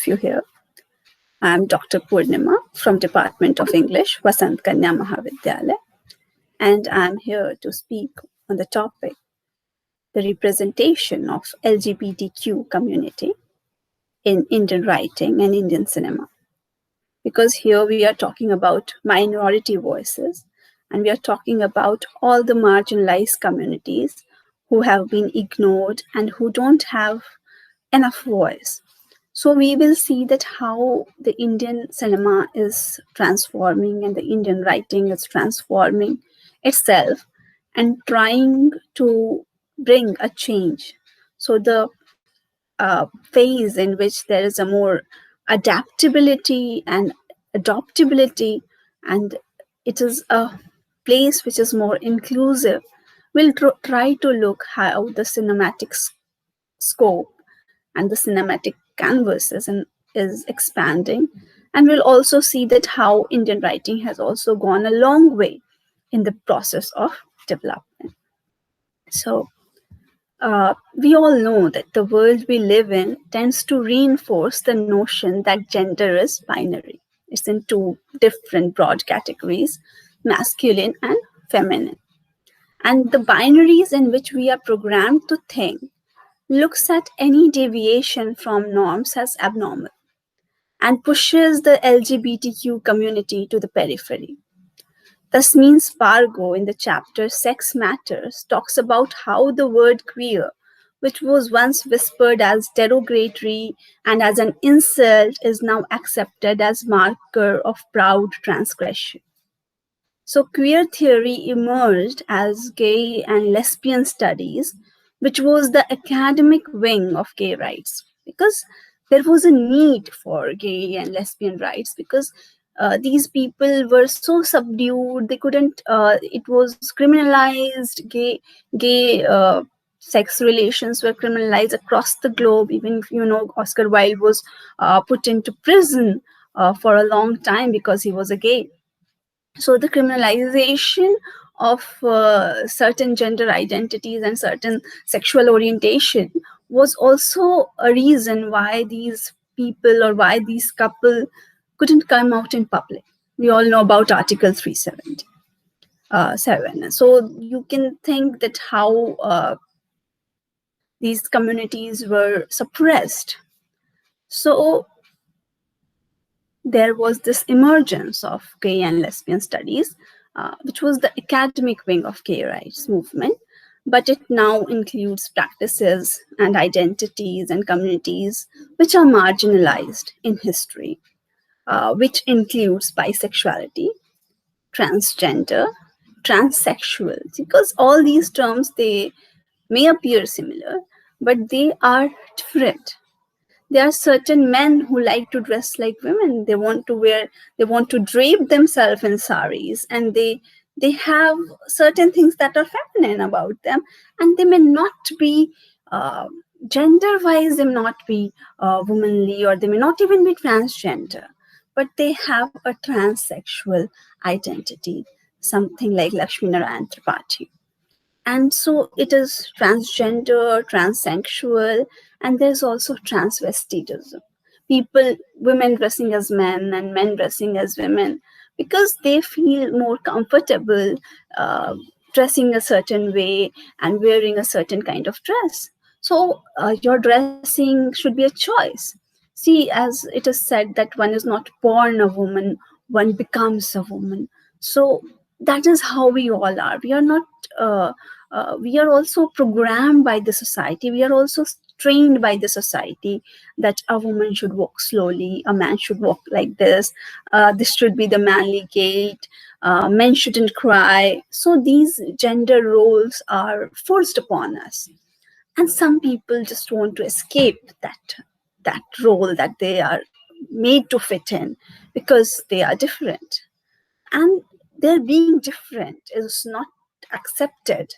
of you here. I'm Dr. Purnima from Department of English, Vasant Kanya Mahavidyalaya, and I'm here to speak on the topic, the representation of LGBTQ community in Indian writing and Indian cinema. Because here we are talking about minority voices, and we are talking about all the marginalized communities who have been ignored and who don't have enough voice. So we will see that how the Indian cinema is transforming and the Indian writing is transforming itself and trying to bring a change. So the phase in which there is a more adaptability and adoptability, and it is a place which is more inclusive, we'll try to look how the cinematic scope and the cinematic canvas is expanding. And we'll also see that how Indian writing has also gone a long way in the process of development. So we all know that the world we live in tends to reinforce the notion that gender is binary. It's in two different broad categories, masculine and feminine. And the binaries in which we are programmed to think looks at any deviation from norms as abnormal and pushes the LGBTQ community to the periphery. Thus means Fargo in the chapter Sex Matters talks about how the word queer, which was once whispered as derogatory and as an insult, is now accepted as marker of proud transgression. So queer theory emerged as gay and lesbian studies, which was the academic wing of gay rights, because there was a need for gay and lesbian rights, because these people were so subdued, they couldn't, it was criminalized, gay sex relations were criminalized across the globe. Even, Oscar Wilde was put into prison for a long time because he was a gay. So the criminalization of certain gender identities and certain sexual orientation was also a reason why these people or why these couple couldn't come out in public. We all know about Article 377. So you can think that how these communities were suppressed. So there was this emergence of gay and lesbian studies, which was the academic wing of gay rights movement, but it now includes practices and identities and communities which are marginalized in history, which includes bisexuality, transgender, transsexual, because all these terms, they may appear similar, but they are different. There are certain men who like to dress like women. They want to drape themselves in saris, and they have certain things that are feminine about them, and they may not be gender-wise, they may not be womanly, or they may not even be transgender, but they have a transsexual identity, something like Lakshmi Narayan Tripathi. And so it is transgender, transsexual, and there's also transvestitism. Women dressing as men and men dressing as women, because they feel more comfortable dressing a certain way and wearing a certain kind of dress. So your dressing should be a choice. See, as it is said that one is not born a woman, one becomes a woman. So that is how we all are. We are not we are also programmed by the society. We are also trained by the society that a woman should walk slowly, a man should walk like this, this should be the manly gait, men shouldn't cry. So these gender roles are forced upon us, and some people just want to escape that role that they are made to fit in, because they are different, and their being different is not accepted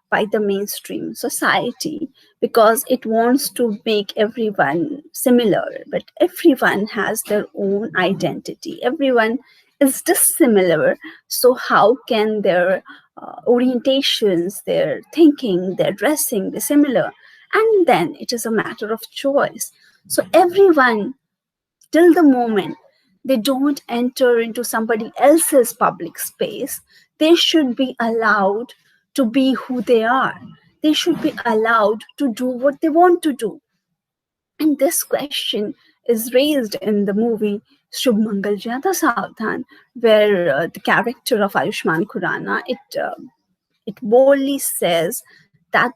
by the mainstream society, because it wants to make everyone similar, but everyone has their own identity. Everyone is dissimilar. So how can their orientations, their thinking, their dressing be similar? And then it is a matter of choice. So everyone till the moment they don't enter into somebody else's public space, they should be allowed to be who they are. They should be allowed to do what they want to do. And this question is raised in the movie Shubh Mangal Jyada Savdhan, where the character of Ayushman Khurrana, it boldly says that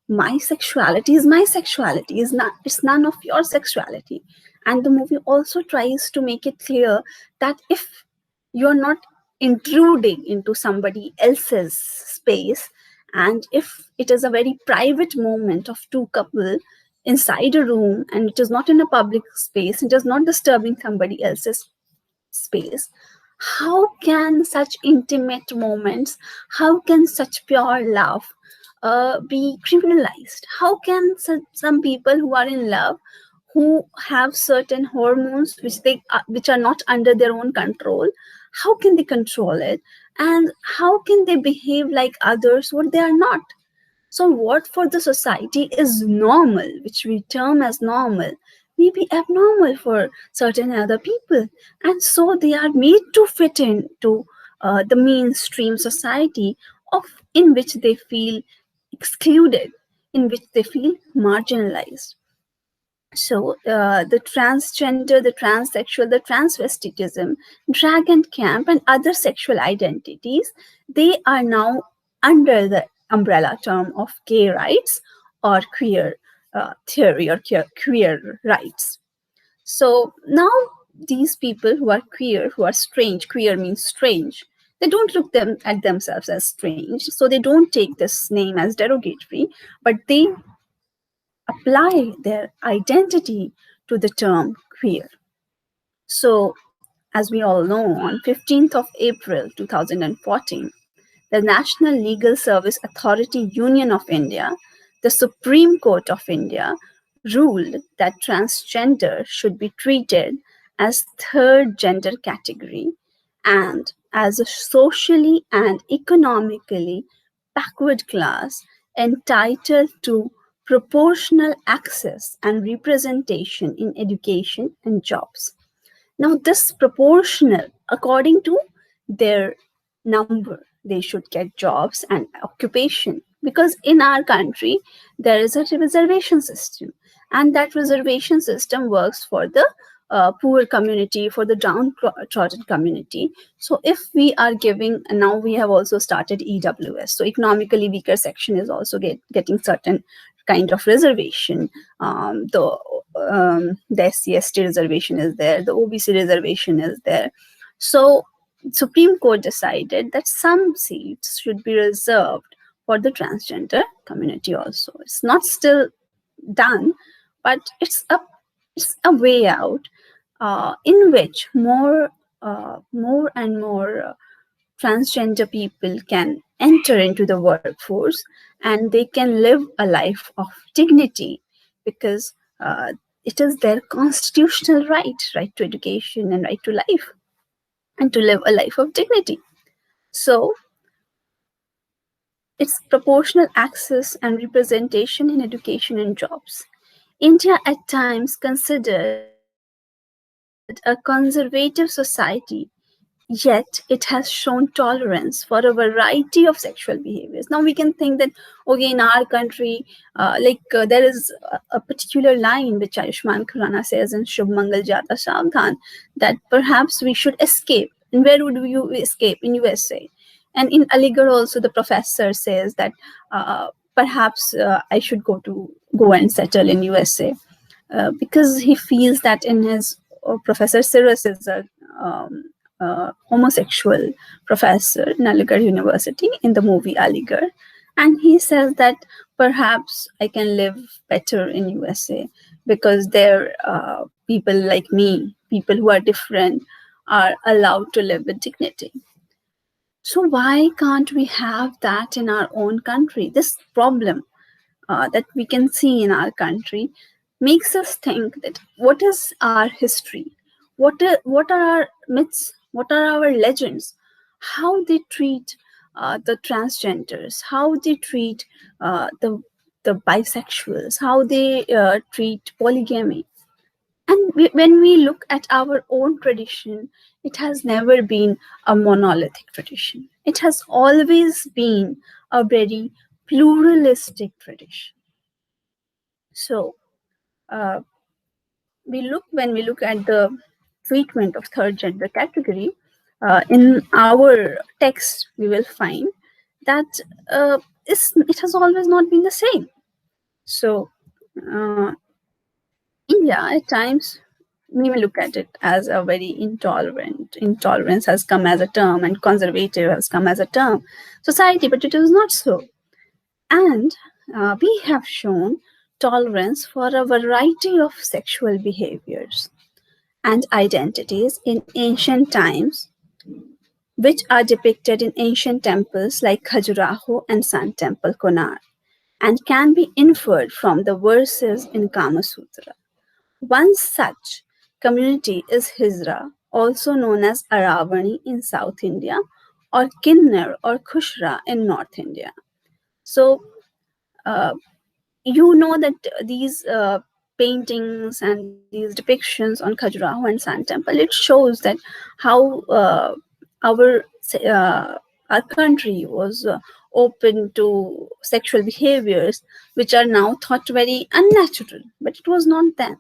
my sexuality is my sexuality, is not, it's none of your sexuality. And the movie also tries to make it clear that if you're not intruding into somebody else's space, and if it is a very private moment of two couple inside a room and it is not in a public space, it is not disturbing somebody else's space, how can such intimate moments, how can such pure love be criminalized? How can some people who are in love, who have certain hormones which are not under their own control, how can they control it? And how can they behave like others what they are not? So, what for the society is normal, which we term as normal, may be abnormal for certain other people. And so they are made to fit into the mainstream society of in which they feel excluded, in which they feel marginalized. So the transgender, the transsexual, the transvestitism, drag and camp, and other sexual identities, they are now under the umbrella term of gay rights or queer theory or queer rights. So now these people who are queer, who are strange, queer means strange, they don't look them at themselves as strange, so they don't take this name as derogatory, but they apply their identity to the term queer. So, as we all know, on 15th of April 2014, the National Legal Service Authority Union of India, the Supreme Court of India, ruled that transgender should be treated as third gender category and as a socially and economically backward class entitled to proportional access and representation in education and jobs. Now, this proportional, according to their number, they should get jobs and occupation. Because in our country, there is a reservation system, and that reservation system works for the poor community, for the downtrodden community. So, if we are giving, now we have also started EWS, so economically weaker section is also getting certain kind of reservation. The SC/ST reservation is there, the OBC reservation is there. So Supreme Court decided that some seats should be reserved for the transgender community also. It's not still done, but it's a way out in which more and more transgender people can enter into the workforce and they can live a life of dignity, because it is their constitutional right to education and right to life and to live a life of dignity. So it's proportional access and representation in education and jobs. India at times considered a conservative society, yet it has shown tolerance for a variety of sexual behaviors. Now we can think that, okay, in our country, there is a particular line which Ayushman Khurrana says in Shubh Mangal Jyada Savdhan, that perhaps we should escape. And where would you escape? In USA. And in Aligarh also, the professor says that perhaps I should go and settle in USA, because he feels that in his Professor Cyrus is a homosexual professor in Aligarh University in the movie Aligarh, and he says that perhaps I can live better in USA because there people like me, people who are different, are allowed to live with dignity. So why can't we have that in our own country? This problem that we can see in our country makes us think that what is our history? What are our myths? What are our legends? How they treat the transgenders? How they treat the bisexuals? How they treat polygamy? And when we look at our own tradition, it has never been a monolithic tradition. It has always been a very pluralistic tradition. So, uh, when we look at the treatment of third gender category in our text, we will find that it has always not been the same. So, uh, India at times we may look at it as a very intolerant. Intolerance has come as a term, and conservative has come as a term society, but it is not so. And we have shown tolerance for a variety of sexual behaviors and identities in ancient times, which are depicted in ancient temples like Khajuraho and Sun Temple, Konark, and can be inferred from the verses in Kama Sutra. One such community is Hijra, also known as Aravani in South India, or Kinnar or Khushra in North India. So, uh, you know that these paintings and these depictions on Khajuraho and Sun Temple, it shows that how our uh, our country was open to sexual behaviors which are now thought very unnatural, but it was not then.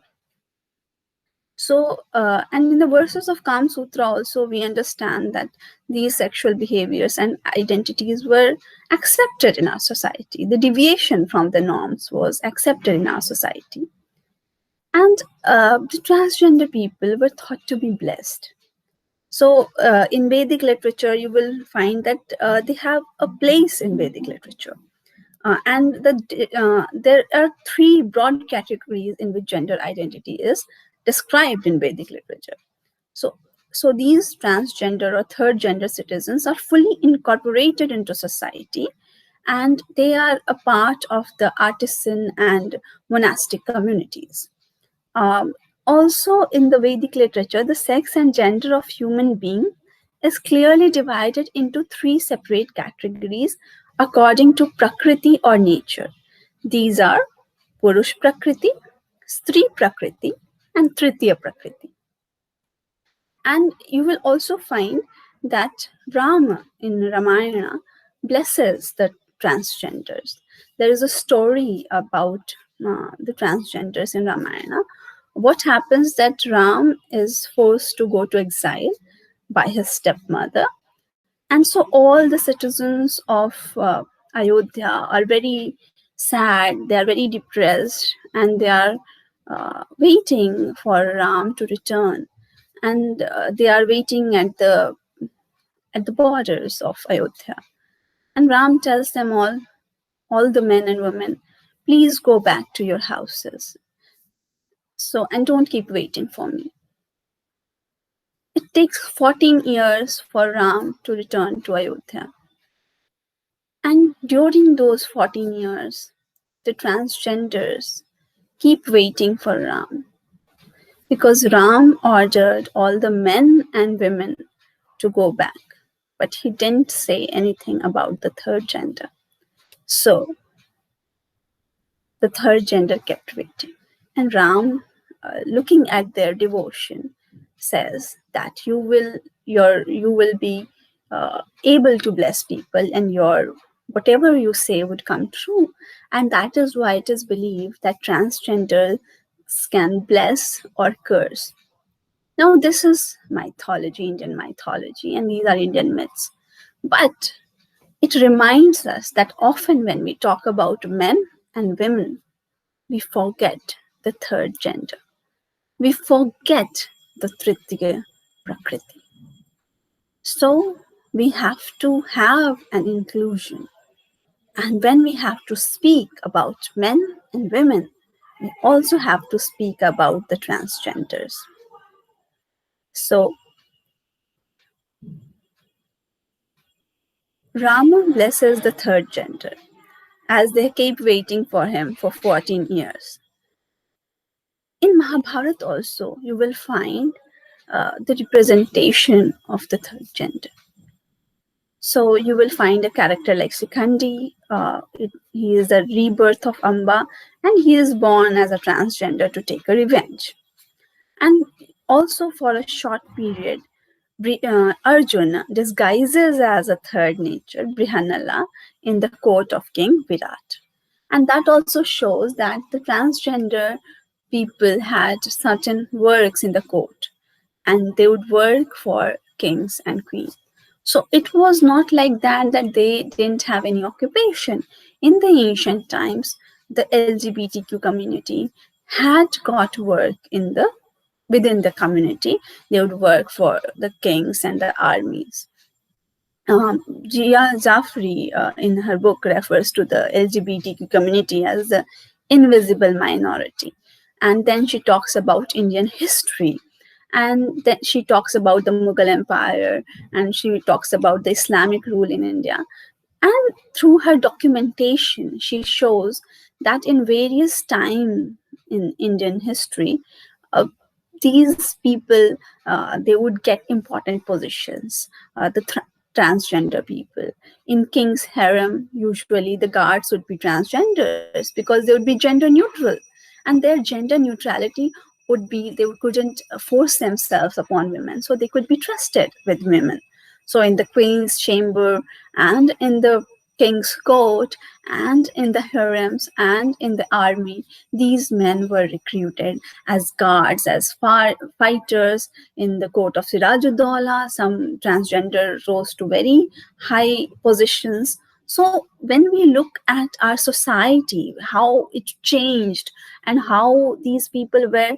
So, and in the verses of Kam Sutra also, we understand that these sexual behaviors and identities were accepted in our society. The deviation from the norms was accepted in our society. And the transgender people were thought to be blessed. So, in Vedic literature, you will find that they have a place in Vedic literature. There are three broad categories in which gender identity is described in Vedic literature. So, so these transgender or third gender citizens are fully incorporated into society, and they are a part of the artisan and monastic communities. Um, Also, in the Vedic literature, the sex and gender of human being is clearly divided into three separate categories according to Prakriti or nature. These are Purush Prakriti, Stri Prakriti, and Tritiya Prakriti. And you will also find that Rama in Ramayana blesses the transgenders. There is a story about the transgenders in Ramayana. What happens that Ram is forced to go to exile by his stepmother, and so all the citizens of Ayodhya are very sad, they are very depressed, and they are waiting for Ram to return, and they are waiting at the borders of Ayodhya. And Ram tells them all the men and women, please go back to your houses. So, and don't keep waiting for me. It takes 14 years for Ram to return to Ayodhya. And during those 14 years, the transgenders keep waiting for Ram, because Ram ordered all the men and women to go back, but he didn't say anything about the third gender. So the third gender kept waiting. And Ram, looking at their devotion, says that you will be able to bless people, and your whatever you say would come true. And that is why it is believed that transgenders can bless or curse. Now, this is mythology, Indian mythology, and these are Indian myths. But it reminds us that often when we talk about men and women, we forget the third gender. We forget the Tritiya Prakriti. So we have to have an inclusion. And when we have to speak about men and women, we also have to speak about the transgenders. So Rama blesses the third gender as they keep waiting for him for 14 years. In Mahabharata also, you will find the representation of the third gender. So you will find a character like Sikhandi. He is the rebirth of Amba, and he is born as a transgender to take a revenge. And also for a short period, Arjuna disguises as a third nature, Brihanala, in the court of King Virat. And that also shows that the transgender people had certain works in the court, and they would work for kings and queens. So it was not like that they didn't have any occupation. In the ancient times, the LGBTQ community had got work within the community. They would work for the kings and the armies. Jia Jafri, in her book, refers to the LGBTQ community as the invisible minority. And then she talks about Indian history. And then she talks about the Mughal Empire, and she talks about the Islamic rule in India. And through her documentation, she shows that in various time in Indian history, uh, these people, they would get important positions. The transgender people in king's harem, usually the guards would be transgenders because they would be gender neutral, and their gender neutrality would be they couldn't force themselves upon women, so they could be trusted with women. So in the queen's chamber, and in the king's court, and in the harems, and in the army, these men were recruited as guards, as fighters. In the court of Sirajuddaulah, some transgender rose to very high positions. So when we look at our society, how it changed, and how these people were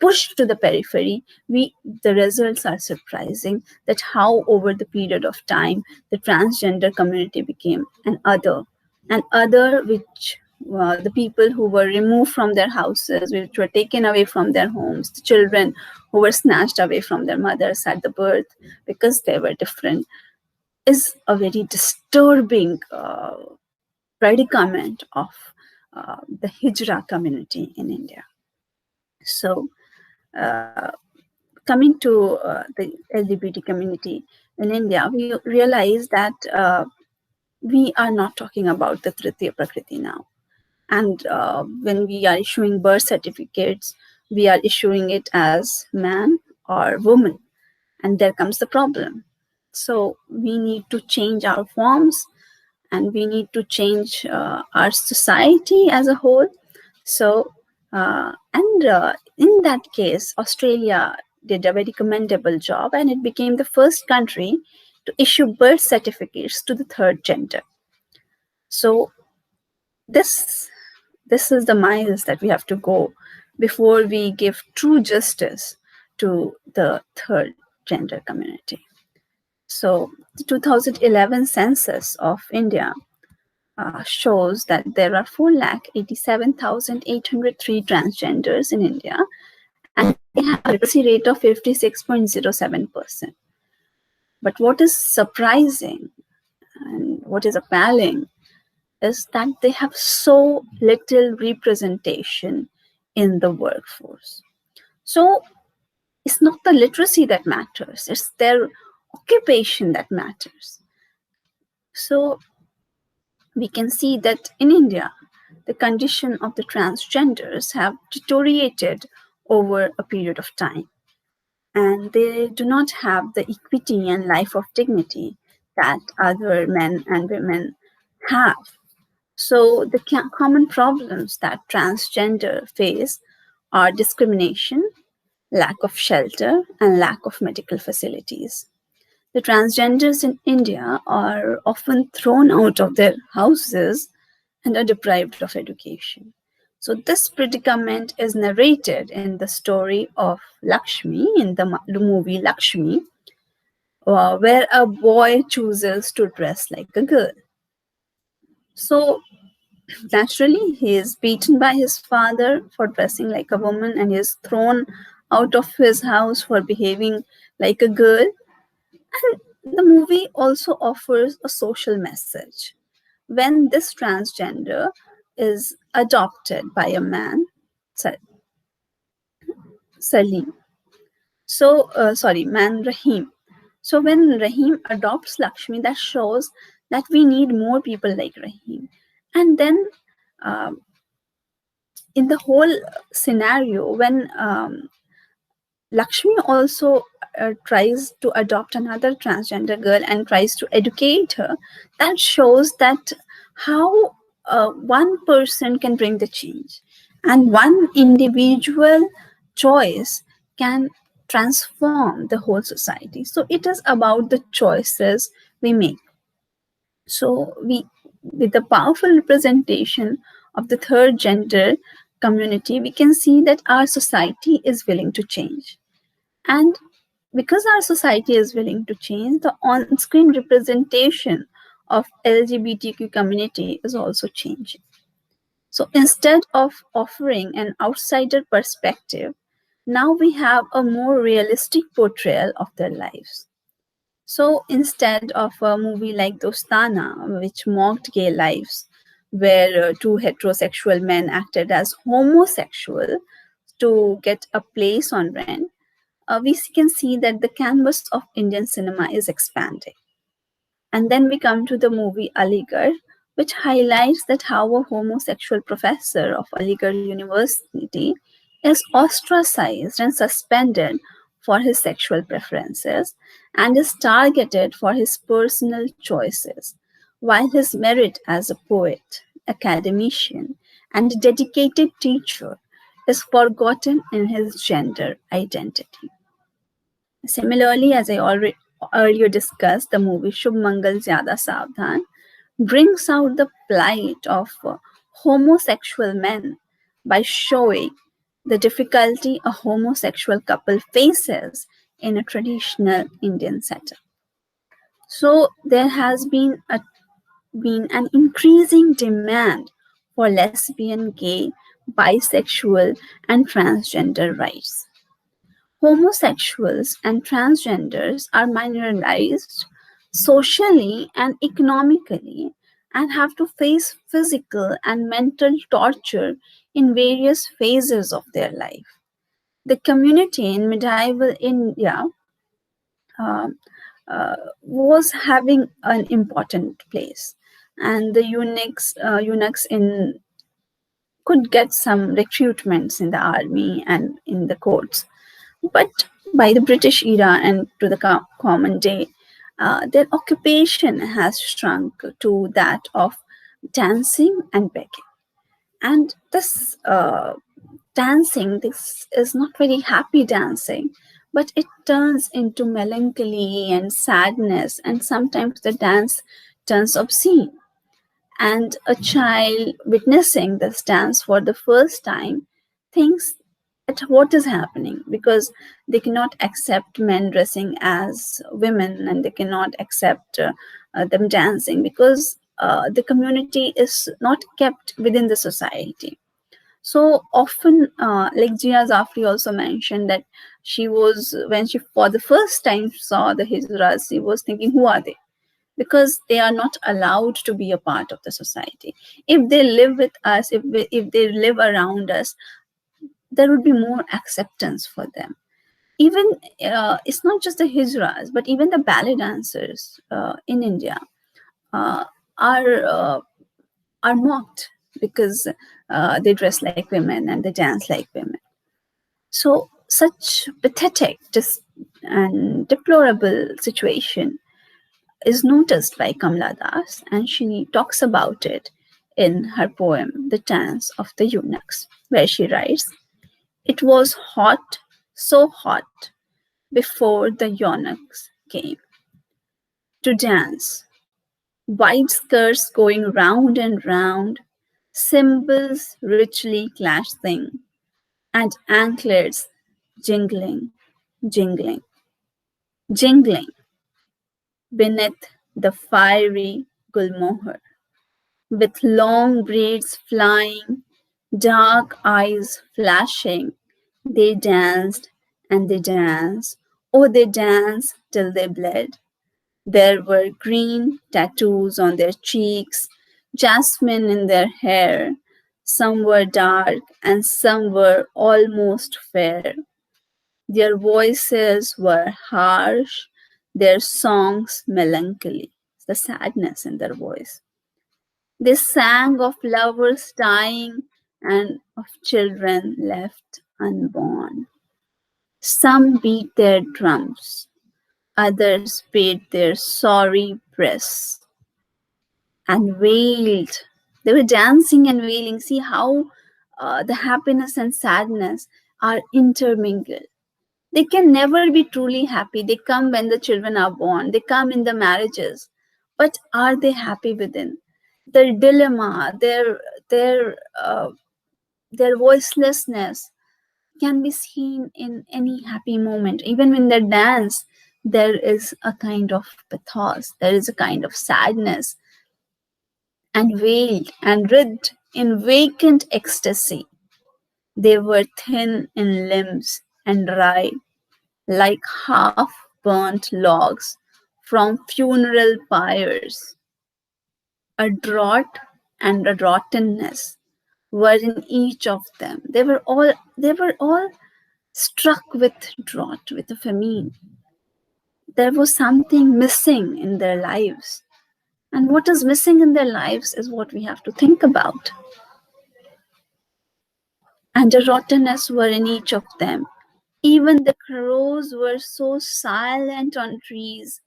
pushed to the periphery, the results are surprising. That how over the period of time, the transgender community became an other which the people who were removed from their houses, which were taken away from their homes, the children who were snatched away from their mothers at the birth because they were different, is a very disturbing predicament of the Hijra community in India. So, uh, coming to the LGBT community in India, we realize that we are not talking about the Tritiya Prakriti now. And when we are issuing birth certificates, we are issuing it as man or woman. And there comes the problem. So we need to change our forms, and we need to change our society as a whole. So, in that case, Australia did a very commendable job, and it became the first country to issue birth certificates to the third gender. So, this this is the miles that we have to go before we give true justice to the third gender community. So, the 2011 census of India shows that there are 4,87,803 transgenders in India, and they have a literacy rate of 56.07%. But what is surprising and what is appalling is that they have so little representation in the workforce. So it's not the literacy that matters, it's their occupation that matters. So we can see that in India, the condition of the transgenders have deteriorated over a period of time, and they do not have the equity and life of dignity that other men and women have. So the common problems that transgender face are discrimination, lack of shelter, and lack of medical facilities. The transgenders in India are often thrown out of their houses and are deprived of education. So, this predicament is narrated in the story of Lakshmi in the movie Lakshmi, where a boy chooses to dress like a girl. So, naturally, he is beaten by his father for dressing like a woman, and he is thrown out of his house for behaving like a girl. And the movie also offers a social message. When this transgender is adopted by a man, Salim. Man Rahim. So when Rahim adopts Lakshmi, that shows that we need more people like Rahim. And then in the whole scenario, when Lakshmi also tries to adopt another transgender girl and tries to educate her. That shows that how one person can bring the change, and one individual choice can transform the whole society. So it is about the choices we make. So with the powerful representation of the third gender community, we can see that our society is willing to change. And because our society is willing to change, the on-screen representation of LGBTQ community is also changing. So instead of offering an outsider perspective, now we have a more realistic portrayal of their lives. So instead of a movie like Dostana, which mocked gay lives, where two heterosexual men acted as homosexual to get a place on rent, we can see that the canvas of Indian cinema is expanding. And then we come to the movie Aligarh, which highlights that how a homosexual professor of Aligarh University is ostracized and suspended for his sexual preferences and is targeted for his personal choices, while his merit as a poet, academician, and dedicated teacher is forgotten in his gender identity. Similarly, as I already earlier discussed, the movie Shubh Mangal Zyada Savdhan brings out the plight of homosexual men by showing the difficulty a homosexual couple faces in a traditional Indian setup. So there has been an increasing demand for lesbian, gay, bisexual, and transgender rights. Homosexuals and transgenders are minorized socially and economically and have to face physical and mental torture in various phases of their life. The community in medieval India uh, was having an important place, and the eunuchs in could get some recruitments in the army and in the courts. But by the British era and to the common day, their occupation has shrunk to that of dancing and begging. And this dancing, this is not very happy dancing, but it turns into melancholy and sadness, and sometimes the dance turns obscene. And a child witnessing this dance for the first time thinks at what is happening, because they cannot accept men dressing as women, and they cannot accept them dancing, because the community is not kept within the society. So often, like Jia Zafri also mentioned that she was, when she for the first time saw the Hijras, she was thinking, who are they? Because they are not allowed to be a part of the society. If they live with us, if they live around us, there would be more acceptance for them. Even it's not just the hijras, but even the ballet dancers in India uh, are uh, are mocked because they dress like women and they dance like women. So such pathetic and deplorable situation is noticed by Kamala Das, and she talks about it in her poem The Dance of the Eunuchs, where she writes, "It was hot, so hot, before the eunuchs came to dance, white skirts going round and round, cymbals richly clashing, and anklets jingling, jingling, jingling beneath the fiery gulmohar, with long braids flying, dark eyes flashing. They danced and they danced. Oh, they danced till they bled. There were green tattoos on their cheeks, jasmine in their hair. Some were dark and some were almost fair. Their voices were harsh, their songs melancholy, the sadness in their voice. They sang of lovers dying and of children left unborn. Some beat their drums, others paid their sorry breasts and wailed. They were dancing and wailing. See how the happiness and sadness are intermingled. They can never be truly happy. They come when the children are born, they come in the marriages. But are they happy within? Their dilemma, their voicelessness can be seen in any happy moment. Even when they dance, there is a kind of pathos, there is a kind of sadness, and wailed and writhed in vacant ecstasy. They were thin in limbs and dry, like half burnt logs from funeral pyres. A drought and a rottenness were in each of them. They were all struck with drought, with a famine. There was something missing in their lives. And what is missing in their lives is what we have to think about. And a rottenness were in each of them. Even the crows were so silent on trees,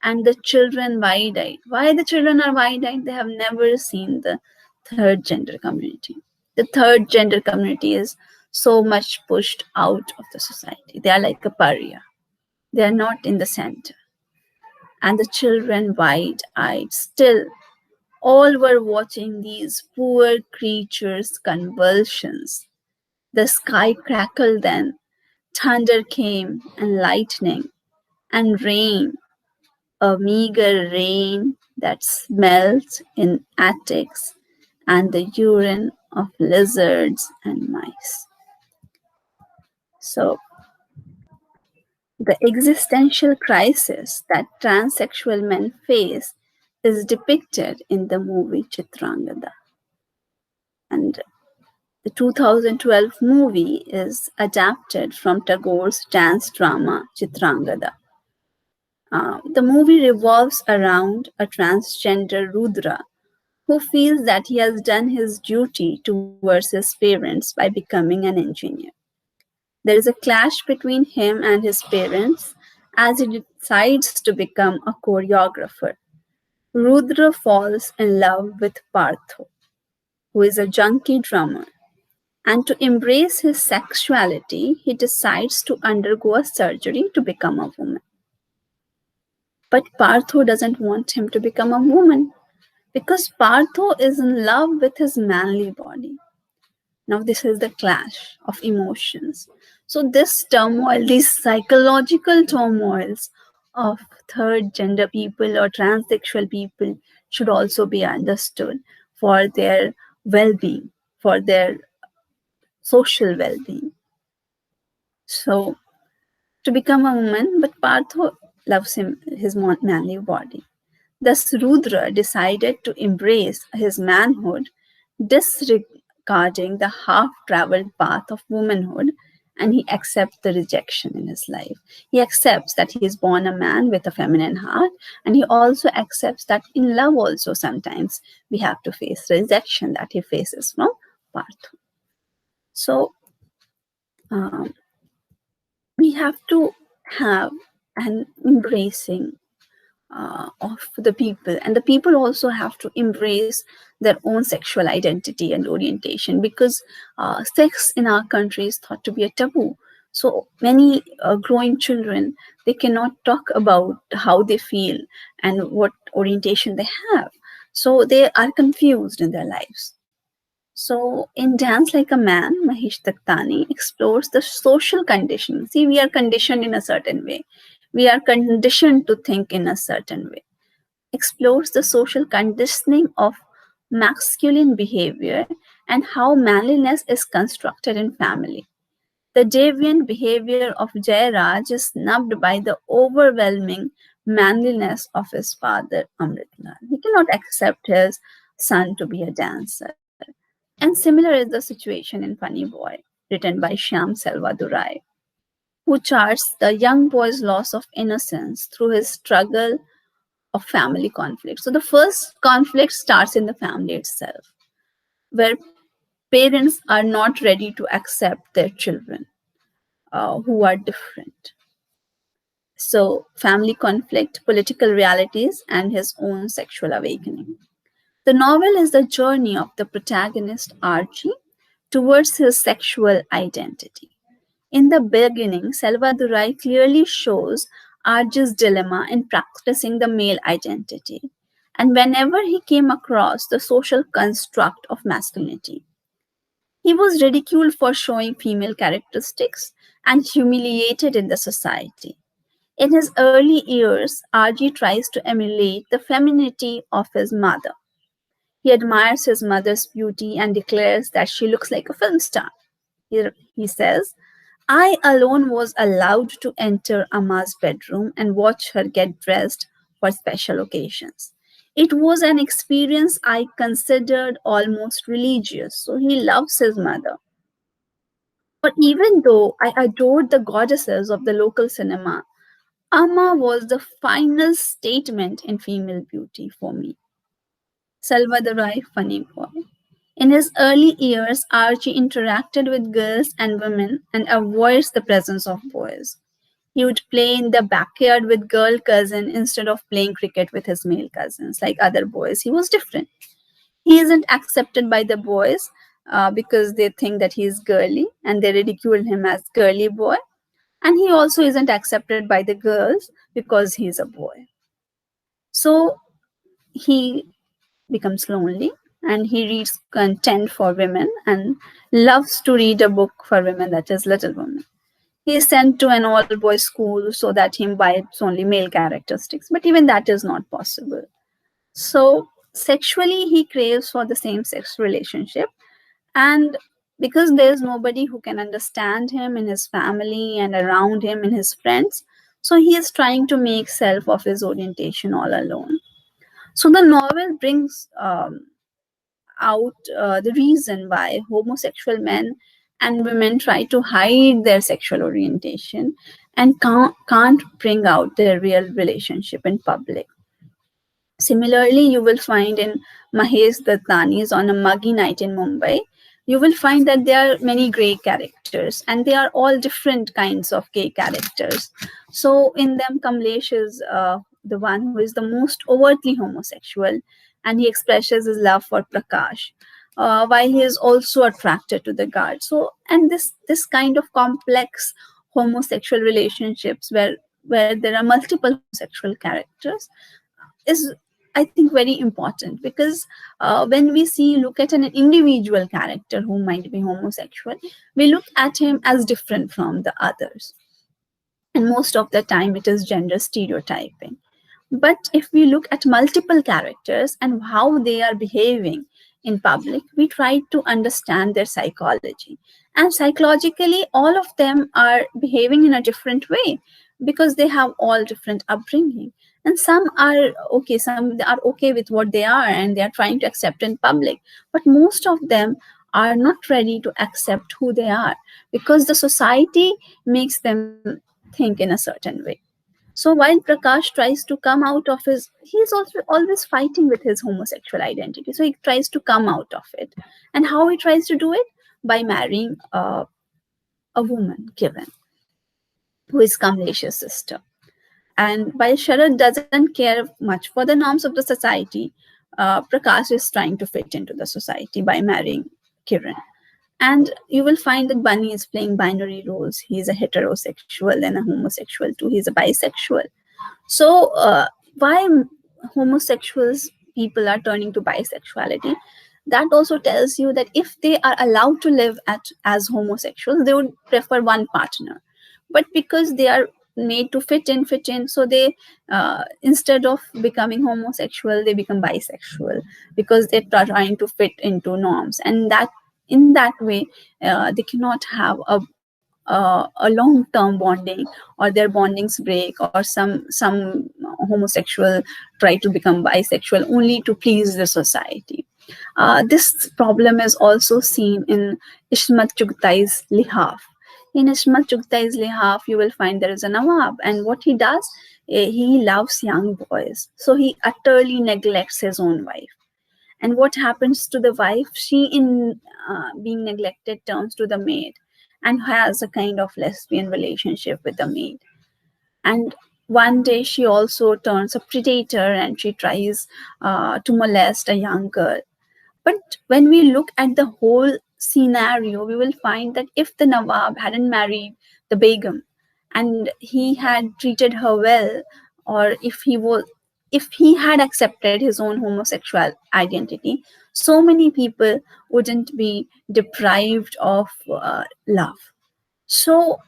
and the children wide-eyed. Why the children are wide-eyed? They have never seen the third gender community. The third gender community is so much pushed out of the society. They are like a pariah. They are not in the center. And the children wide-eyed. Still, all were watching these poor creatures' convulsions. The sky crackled then, thunder came, and lightning, and rain, a meager rain that smelt in attics, and the urine of lizards and mice. So, the existential crisis that transsexual men face is depicted in the movie Chitrangada. And the 2012 movie is adapted from Tagore's dance drama Chitrangada. The movie revolves around a transgender Rudra who feels that he has done his duty towards his parents by becoming an engineer. There is a clash between him and his parents as he decides to become a choreographer. Rudra falls in love with Partho, who is a junkie drummer, and to embrace his sexuality, he decides to undergo a surgery to become a woman. But Partho doesn't want him to become a woman because Partho is in love with his manly body. Now, this is the clash of emotions. So, this turmoil, these psychological turmoils of third gender people or transsexual people should also be understood for their well being, for their social well being. So, to become a woman, but Partho loves his manly body. Thus, Rudra decided to embrace his manhood, disregarding the half-traveled path of womanhood, and he accepts the rejection in his life. He accepts that he is born a man with a feminine heart, and he also accepts that in love also sometimes we have to face rejection that he faces from Partho. So, we have to have an embracing of the people, and the people also have to embrace their own sexual identity and orientation, because sex in our country is thought to be a taboo. So many growing children, they cannot talk about how they feel and what orientation they have, so they are confused in their lives. So in Dance Like a Man, Mahesh Dattani explores the social conditioning. See, we are conditioned in a certain way. We are conditioned to think in a certain way. Explores the social conditioning of masculine behavior and how manliness is constructed in family. The deviant behavior of Jayaraj is snubbed by the overwhelming manliness of his father, Amritlal. He cannot accept his son to be a dancer. And similar is the situation in Funny Boy, written by Shyam Selvadurai, who charts the young boy's loss of innocence through his struggle of family conflict. So the first conflict starts in the family itself, where parents are not ready to accept their children. who are different. So, family conflict, political realities, and his own sexual awakening. The novel is the journey of the protagonist Archie towards his sexual identity. In the beginning, Salvadorai clearly shows Archie's dilemma in practicing the male identity, and whenever he came across the social construct of masculinity, he was ridiculed for showing female characteristics and humiliated in the society. In his early years, Archie tries to emulate the femininity of his mother. He admires his mother's beauty and declares that she looks like a film star. He says, I alone was allowed to enter Amma's bedroom and watch her get dressed for special occasions. It was an experience I considered almost religious. So he loves his mother. But even though I adored the goddesses of the local cinema, Amma was the final statement in female beauty for me. Salvador Funny Boy. In his early years, Archie interacted with girls and women and avoids the presence of boys. He would play in the backyard with girl cousin instead of playing cricket with his male cousins like other boys. He was different. He isn't accepted by the boys because they think that he is girly and they ridicule him as girly boy. And he also isn't accepted by the girls because he's a boy. So he becomes lonely and he reads content for women and loves to read a book for women, that is Little Women. He is sent to an all boys school so that he imbibes only male characteristics, but even that is not possible. So sexually, he craves for the same sex relationship, and because there's nobody who can understand him in his family and around him in his friends, so he is trying to make self of his orientation all alone. So the novel brings out the reason why homosexual men and women try to hide their sexual orientation and can't bring out their real relationship in public. Similarly, you will find in Mahesh Dattani's On a Muggy Night in Mumbai, you will find that there are many gay characters and they are all different kinds of gay characters. So in them, Kamlesh is the one who is the most overtly homosexual, and he expresses his love for Prakash, while he is also attracted to the guard. So, and this kind of complex homosexual relationships where there are multiple homosexual characters is, I think, very important, because when we look at an individual character who might be homosexual, we look at him as different from the others, and most of the time it is gender stereotyping. But if we look at multiple characters and how they are behaving in public, we try to understand their psychology. And psychologically, all of them are behaving in a different way because they have all different upbringing. And some are okay with what they are and they are trying to accept in public. But most of them are not ready to accept who they are because the society makes them think in a certain way. So while Prakash tries to come out of he's also always fighting with his homosexual identity. So he tries to come out of it. And how he tries to do it? By marrying a woman, Kiran, who is Kamlesh's sister. And while Sharad doesn't care much for the norms of the society, Prakash is trying to fit into the society by marrying Kiran. And you will find that Bunny is playing binary roles. He's a heterosexual and a homosexual too. He's a bisexual. So why homosexuals people are turning to bisexuality? That also tells you that if they are allowed to live as homosexuals, they would prefer one partner. But because they are made to fit in, so they instead of becoming homosexual, they become bisexual because they're trying to fit into norms, and that in that way they cannot have a long-term bonding, or their bondings break, or some homosexual try to become bisexual only to please the society. This problem is also seen in Ishmat Chughtai's Lihaf. In Ishmat Chughtai's Lihaf, you will find there is a Nawab, and what he does, he loves young boys, so he utterly neglects his own wife. And what happens to the wife? She, in being neglected, turns to the maid, and has a kind of lesbian relationship with the maid. And one day she also turns a predator and she tries to molest a young girl. But when we look at the whole scenario, we will find that if the Nawab hadn't married the Begum and he had treated her well, or if he had accepted his own homosexual identity, so many people wouldn't be deprived of love. So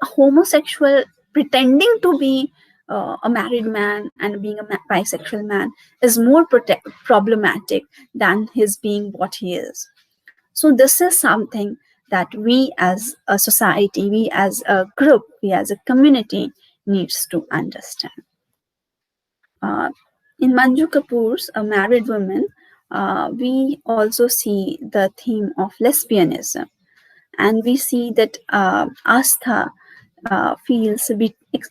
a homosexual pretending to be a married man and being a bisexual man is more problematic than his being what he is. So this is something that we as a society, we as a group, we as a community needs to understand. Uh, in Manju Kapoor's A Married Woman, we also see the theme of lesbianism, and we see that Astha feels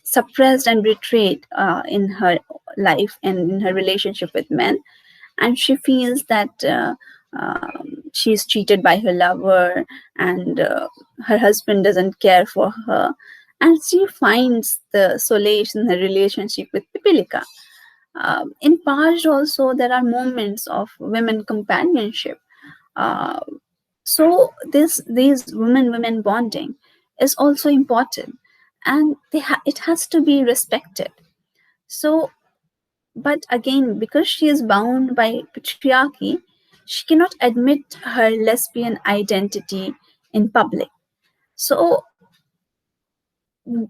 suppressed and betrayed in her life and in her relationship with men, and she feels that she is cheated by her lover, and her husband doesn't care for her, and she finds the solace in her relationship with Pipilika. In Paj also there are moments of women companionship. Uh, so these women bonding is also important, and it has to be respected. So, but again, because she is bound by patriarchy, she cannot admit her lesbian identity in public. So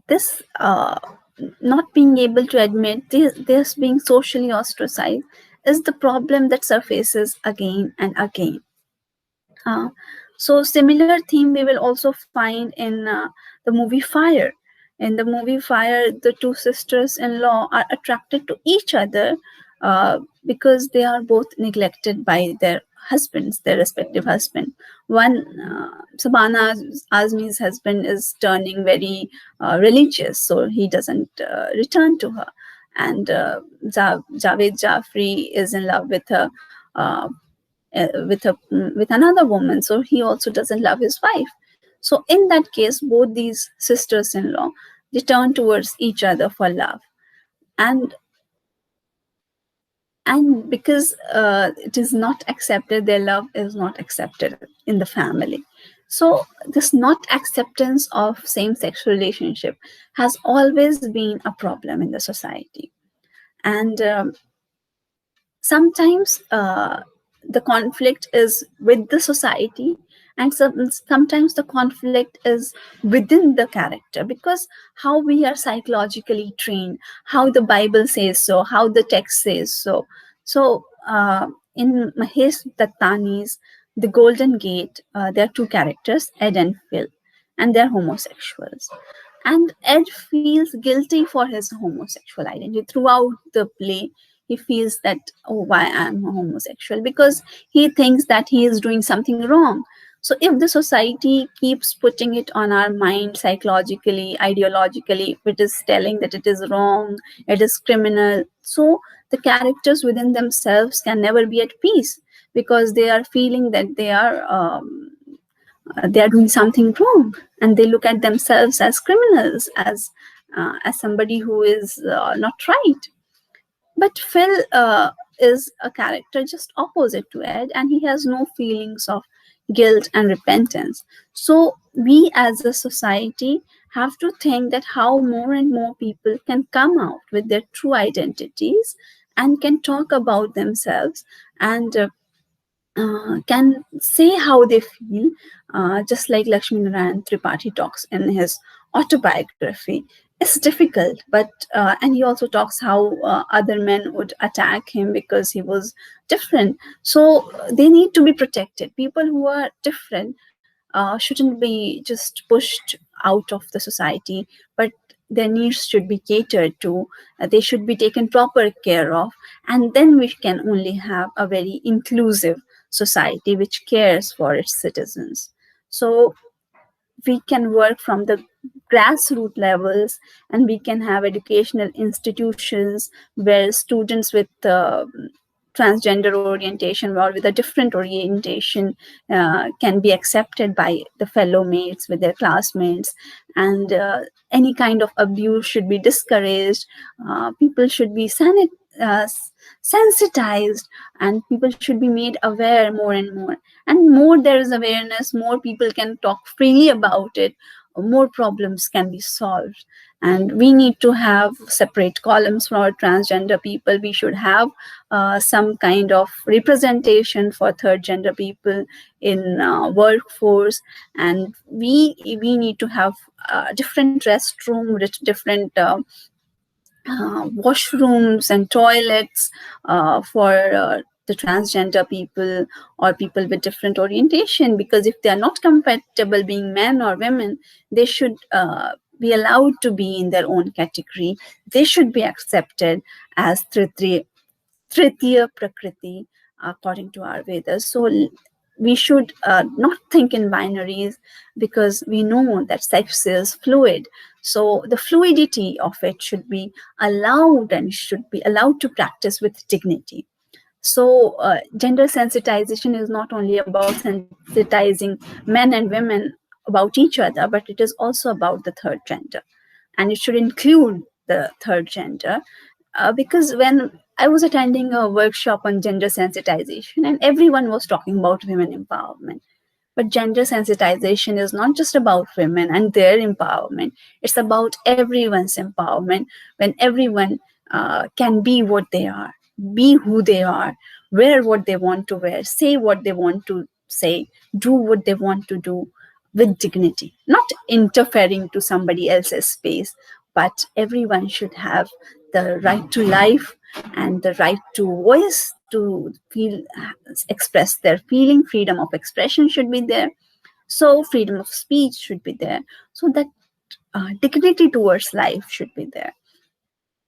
this not being able to admit this being socially ostracized is the problem that surfaces again and again. So similar theme we will also find in the movie Fire. In the movie Fire, the two sisters-in-law are attracted to each other because they are both neglected by their husbands, their respective husband. One, Sabana Azmi's husband is turning very religious, so he doesn't return to her. And Javed Jafri is in love with her. With another woman, so he also doesn't love his wife. So in that case, both these sisters-in-law, they turn towards each other for love, and because it is not accepted, their love is not accepted in the family. So this not acceptance of same-sex relationship has always been a problem in the society. And sometimes the conflict is with the society, and sometimes the conflict is within the character, because how we are psychologically trained, how the Bible says so, how the text says so. So in Mahesh Dattani's The Golden Gate, there are two characters, Ed and Phil, and they're homosexuals. And Ed feels guilty for his homosexual identity throughout the play. He feels that, oh, why I'm homosexual, because he thinks that he is doing something wrong. So if the society keeps putting it on our mind psychologically, ideologically, it is telling that it is wrong, it is criminal, so the characters within themselves can never be at peace, because they are feeling that they are doing something wrong, and they look at themselves as criminals, as somebody who is not right. But Phil is a character just opposite to Ed, and he has no feelings of guilt and repentance. So we as a society have to think that how more and more people can come out with their true identities and can talk about themselves, and can say how they feel, just like Lakshmi Narayan Tripathi talks in his autobiography. It's difficult, but and he also talks how other men would attack him because he was different. So they need to be protected. People who are different shouldn't be just pushed out of the society, but their needs should be catered to. They should be taken proper care of, and then we can only have a very inclusive society which cares for its citizens. So we can work from the grassroots levels, and we can have educational institutions where students with transgender orientation or with a different orientation can be accepted by the fellow mates, with their classmates, and any kind of abuse should be discouraged. People should be sensitized, and people should be made aware more and more. And more there is awareness, more people can talk freely about it, more problems can be solved. And we need to have separate columns for transgender people. We should have some kind of representation for third gender people in workforce. And we need to have different restroom, different washrooms and toilets for the transgender people or people with different orientation, because if they are not compatible being men or women, they should be allowed to be in their own category. They should be accepted as Tritiya Prakriti according to our Vedas. So we should not think in binaries, because we know that sex is fluid. So the fluidity of it should be allowed, and should be allowed to practice with dignity. So gender sensitization is not only about sensitizing men and women about each other, but it is also about the third gender. And it should include the third gender, because when I was attending a workshop on gender sensitization, and everyone was talking about women empowerment. But gender sensitization is not just about women and their empowerment. It's about everyone's empowerment, when everyone can be what they are, be who they are, wear what they want to wear, say what they want to say, do what they want to do with dignity, not interfering to somebody else's space. But everyone should have the right to life and the right to voice, to feel, express their feeling. Freedom of expression should be there. So freedom of speech should be there. So that dignity towards life should be there.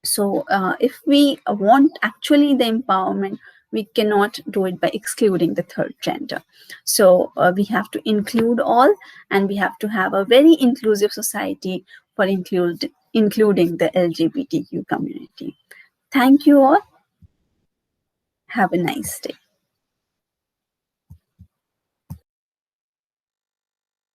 So if we want actually the empowerment, we cannot do it by excluding the third gender. So we have to include all, and we have to have a very inclusive society for including the LGBTQ community. Thank you all. Have a nice day.